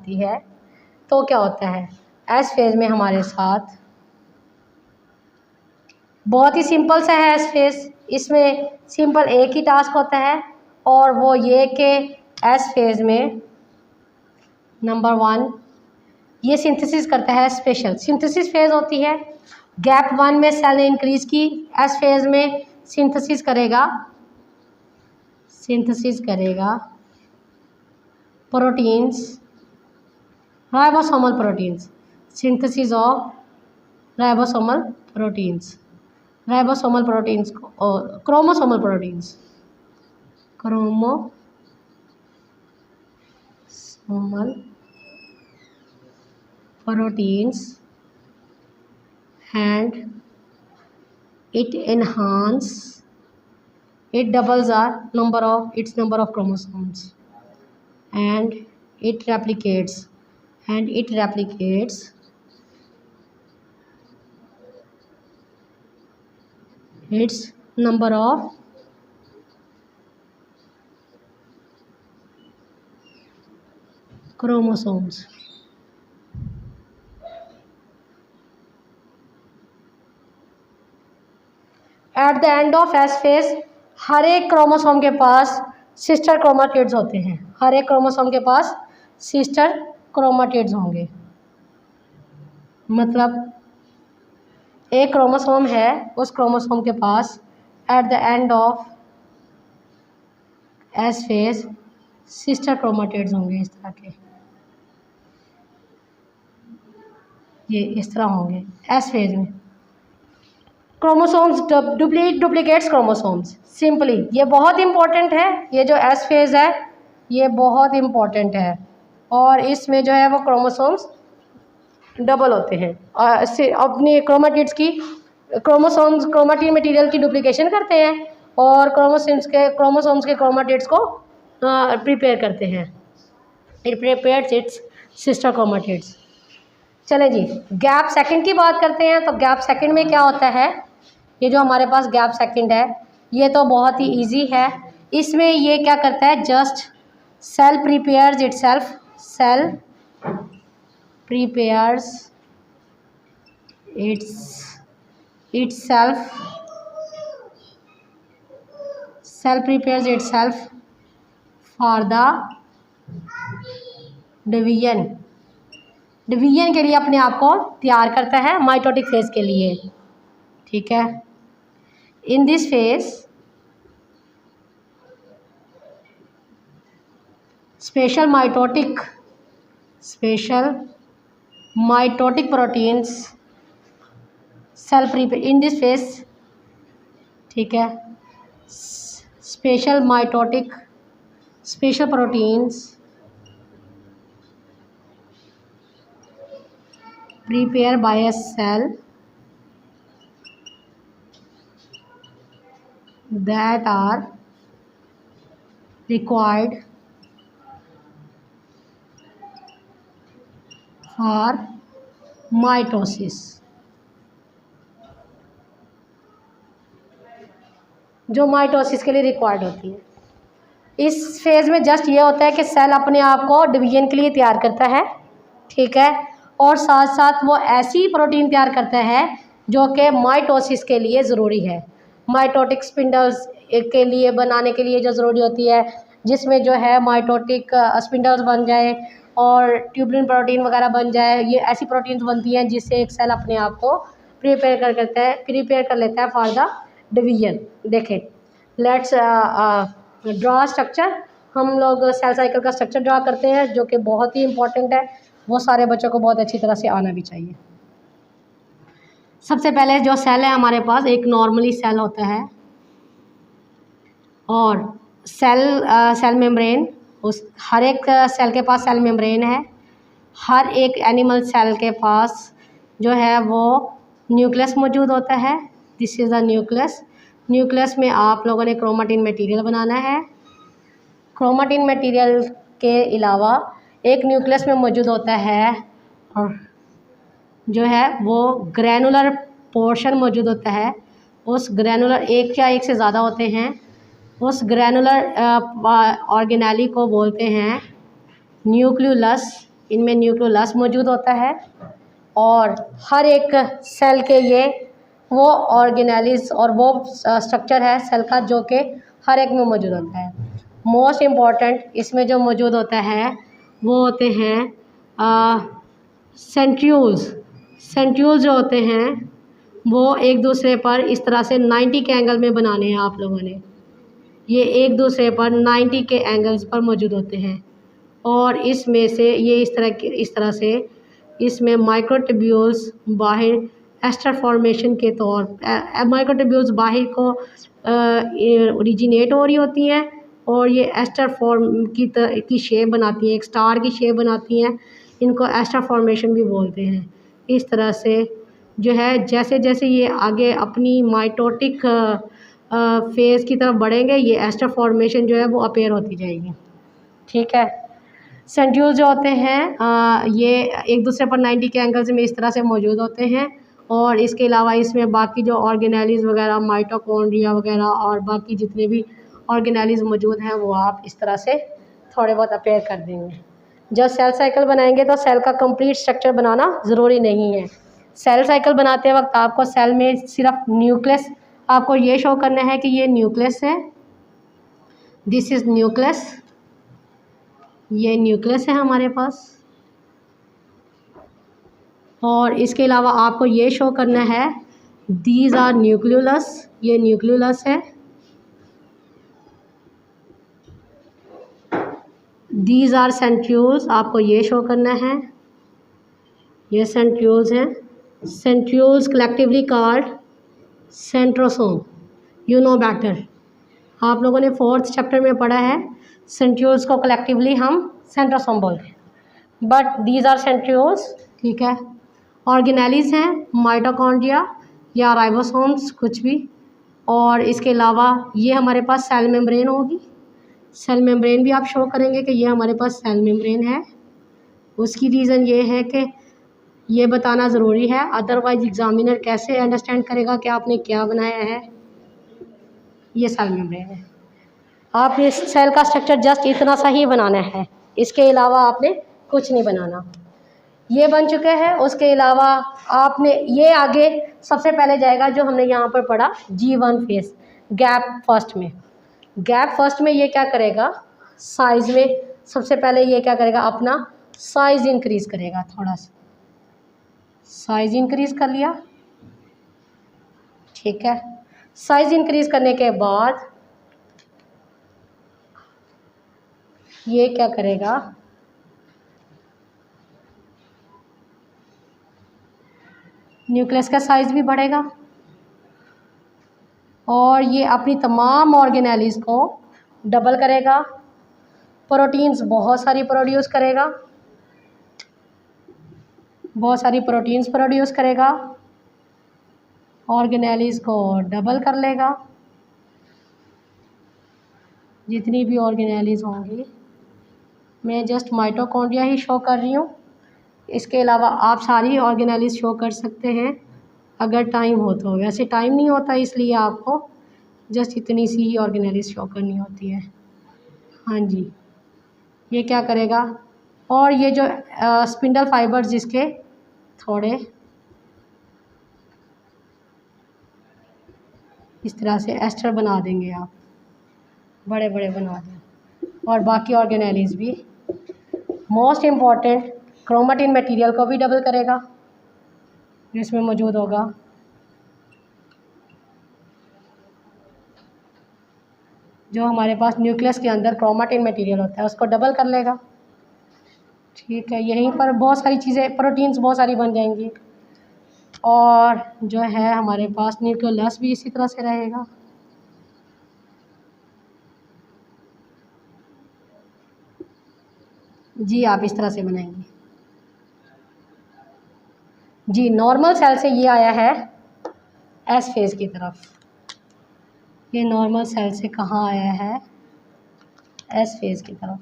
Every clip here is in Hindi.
आती है तो क्या होता है, एस फेज़ में हमारे साथ बहुत ही सिंपल सा है एस फेज़। इसमें सिंपल एक ही टास्क होता है और वो ये कि एस फेज़ में नंबर 1 ये सिंथेसिस करता है, स्पेशल सिंथेसिस फेज़ होती है। गैप 1 में सेल ने इंक्रीज की, एस फेज़ में सिंथेसिस करेगा proteins, ribosomal proteins, synthesis of ribosomal proteins को chromosomal proteins and it doubles number of chromosomes and it replicates its number of chromosomes। At the end of S phase हर एक क्रोमोसोम के पास सिस्टर क्रोमाटिड्स होते हैं, हर एक क्रोमोसोम के पास सिस्टर क्रोमाटिड्स होंगे। मतलब एक क्रोमोसोम है, उस क्रोमोसोम के पास at the end of S phase sister chromatids होंगे, इस तरह के, ये इस तरह होंगे एस फेज में। क्रोमोसोम्स डुप्लीकेट्स क्रोमोसोम्स, सिंपली ये बहुत इंपॉर्टेंट है, ये जो एस फेज है ये बहुत इंपॉर्टेंट है और इसमें जो है वो क्रोमोसोम्स डबल होते हैं और अपनी क्रोमाटिड्स की क्रोमाटिन मटेरियल की डुप्लीकेशन करते हैं और क्रोमोसोम्स के क्रोमाटिड्स को प्रिपेयर करते हैं, it prepares it's sister chromatids. चलें जी, गैप सेकंड की बात करते हैं। तो गैप सेकंड में क्या होता है, ये जो हमारे पास गैप सेकंड है ये तो बहुत ही इजी है। इसमें ये क्या करता है, just sell prepares itself for the division के लिए अपने आप को तैयार करता है माइटोटिक फेज के लिए, ठीक है। In this phase special mitotic proteins cell prepare in this phase, ठीक है। Special proteins prepare by a cell that are required for mitosis। जो माइटोसिस के लिए रिक्वायर्ड होती है। इस फेज़ में जस्ट ये होता है कि सेल अपने आप को डिवीजन के लिए तैयार करता है, ठीक है, और साथ साथ वो ऐसी प्रोटीन तैयार करता है जो कि माइटोसिस के लिए ज़रूरी है, माइटोटिक स्पिंडल्स के लिए बनाने के लिए जो ज़रूरी होती है, जिसमें जो है माइटोटिक स्पिंडल्स बन जाए और ट्यूबुलिन प्रोटीन वगैरह बन जाए। ये ऐसी प्रोटीन्स बनती हैं जिससे एक सेल अपने आप को प्रिपेयर कर लेता है फॉर द डिवीजन। देखें, लेट्स ड्रा स्ट्रक्चर। हम लोग सेल साइकिल का स्ट्रक्चर ड्रा करते हैं जो कि बहुत ही इंपॉर्टेंट है, वो सारे बच्चों को बहुत अच्छी तरह से आना भी चाहिए। सबसे पहले जो सेल है हमारे पास, एक नॉर्मली सेल होता है और सेल मेम्ब्रेन, उस हर एक सेल के पास सेल मेम्ब्रेन है। हर एक एनिमल सेल के पास जो है वो न्यूक्लियस मौजूद होता है। दिस इज़ द न्यूक्लियस में आप लोगों ने क्रोमाटिन मटेरियल बनाना है। क्रोमाटिन मटेरियल के अलावा एक न्यूक्लियस में मौजूद होता है और जो है वो ग्रैनुलर पोर्शन मौजूद होता है। उस ग्रैनुलर, एक या एक से ज़्यादा होते हैं, उस ग्रैनुलर ऑर्गेनेली को बोलते हैं न्यूक्लियोलस इनमें न्यूक्लियोलस मौजूद होता है और हर एक सेल के ये वो ऑर्गेनेलिस और वो स्ट्रक्चर है सेल का जो कि हर एक में मौजूद होता है। मोस्ट इम्पॉर्टेंट इसमें जो मौजूद होता है वो होते हैं सेंट्रियोल्स। सेंट्रियोल्स जो होते हैं वो एक दूसरे पर इस तरह से 90 के एंगल में बनाने हैं आप लोगों ने। ये एक दूसरे पर 90 के एंगल्स पर मौजूद होते हैं और इसमें से ये इस तरह से इसमें माइक्रोट्यूब्यूल्स बाहर एस्टर फॉर्मेशन के तौर माइक्रोट्यूब्यूल्स बाहर को ओरिजिनेट हो रही होती हैं और ये एस्टर फॉर्म की शेप बनाती हैं, एक स्टार की शेप बनाती हैं। इनको एस्टर फॉर्मेशन भी बोलते हैं। इस तरह से जो है जैसे जैसे ये आगे अपनी माइटोटिक फेज़ की तरफ बढ़ेंगे ये एस्टर फॉर्मेशन जो है वो अपेयर होती जाएगी। ठीक है। सेंट्रियोल्स जो होते हैं ये एक दूसरे पर 90 के एंगल्स में इस तरह से मौजूद होते हैं और इसके अलावा इसमें बाकी जो ऑर्गेनेलिज़ वगैरह माइटोकॉन्ड्रिया वगैरह और बाकी जितने भी ऑर्गेनेलिज़ मौजूद हैं वो आप इस तरह से थोड़े बहुत अपेयर कर देंगे। जब सेल साइकिल बनाएंगे तो सेल का कंप्लीट स्ट्रक्चर बनाना ज़रूरी नहीं है। सेल साइकिल बनाते वक्त आपको सेल में सिर्फ न्यूक्लियस आपको ये शो करना है कि ये न्यूक्लियस है, दिस इज़ न्यूक्लियस, ये न्यूक्लियस है हमारे पास। और इसके अलावा आपको ये शो करना है दीज आर न्यूक्लियोलस, ये न्यूक्लियोलस है, दीज आर सेंट्रियोल्स, आपको ये शो करना है, ये सेंट्रियोल्स हैं। Centrioles collectively called centrosome, you know better. आप लोगों ने 4th चैप्टर में पढ़ा है सेंट्रियोल्स को कलेक्टिवली हम सेंट्रोसोम बोलते हैं, बट दीज आर सेंट्रियोल्स। ठीक है। ऑर्गेनेलिज़ हैं माइटोकॉन्ड्रिया या राइबोसोम्स कुछ भी। और इसके अलावा ये हमारे पास सेल मेम्ब्रेन होगी, सेल मेम्ब्रेन भी आप शो करेंगे कि ये हमारे पास सेल मेम्ब्रेन है। उसकी रीज़न ये है कि ये बताना ज़रूरी है, अदरवाइज एग्जामिनर कैसे अंडरस्टैंड करेगा कि आपने क्या बनाया है। ये सेल मेम्ब्रेन है। आपने सेल का स्ट्रक्चर जस्ट इतना सा ही बनाना है, इसके अलावा आपने कुछ नहीं बनाना। ये बन चुके हैं। उसके अलावा आपने ये आगे सबसे पहले जाएगा जो हमने यहाँ पर पढ़ा G1 फेस गैप फर्स्ट में। गैप फर्स्ट में ये क्या करेगा, साइज़ में सबसे पहले ये क्या करेगा, अपना साइज़ इंक्रीज़ करेगा, थोड़ा सा साइज़ इंक्रीज़ कर लिया। ठीक है। साइज़ इंक्रीज़ करने के बाद ये क्या करेगा, न्यूक्लियस का साइज़ भी बढ़ेगा और ये अपनी तमाम ऑर्गेनेलिज़ को डबल करेगा, प्रोटीन्स बहुत सारी प्रोड्यूस करेगा, बहुत सारी प्रोटीन्स प्रोड्यूस करेगा, ऑर्गेनेलिज़ को डबल कर लेगा। जितनी भी ऑर्गेनेलिज़ होंगी, मैं जस्ट माइटोकॉन्ड्रिया ही शो कर रही हूँ, इसके अलावा आप सारी ऑर्गेनेलिज़ शो कर सकते हैं अगर टाइम हो तो। वैसे टाइम नहीं होता इसलिए आपको जस्ट इतनी सी ही ऑर्गेनेलिज़ शो करनी होती है। हाँ जी। ये क्या करेगा, और ये जो स्पिंडल फाइबर्स जिसके थोड़े इस तरह से एस्टर बना देंगे आप, बड़े बड़े बना दें। और बाकी ऑर्गेनेलिज़ भी, मोस्ट इम्पॉर्टेंट क्रोमेटिन मटेरियल को भी डबल करेगा जिसमें मौजूद होगा। जो हमारे पास न्यूक्लियस के अंदर क्रोमेटिन मटेरियल होता है उसको डबल कर लेगा। ठीक है। यहीं पर बहुत सारी चीज़ें प्रोटीन्स बहुत सारी बन जाएंगी और जो है हमारे पास न्यूक्लियोलस भी इसी तरह से रहेगा। जी आप इस तरह से बनाएंगे। जी नॉर्मल सेल से ये आया है एस फेज़ की तरफ, ये नॉर्मल सेल से कहाँ आया है, एस फेज़ की तरफ।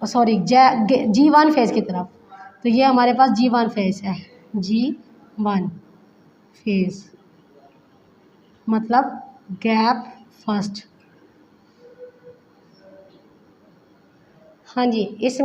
सॉरी G1 फेज़ की तरफ। तो ये हमारे पास G1 फेज़ है, G1 फेज़ मतलब गैप फर्स्ट। हाँ जी, इसमें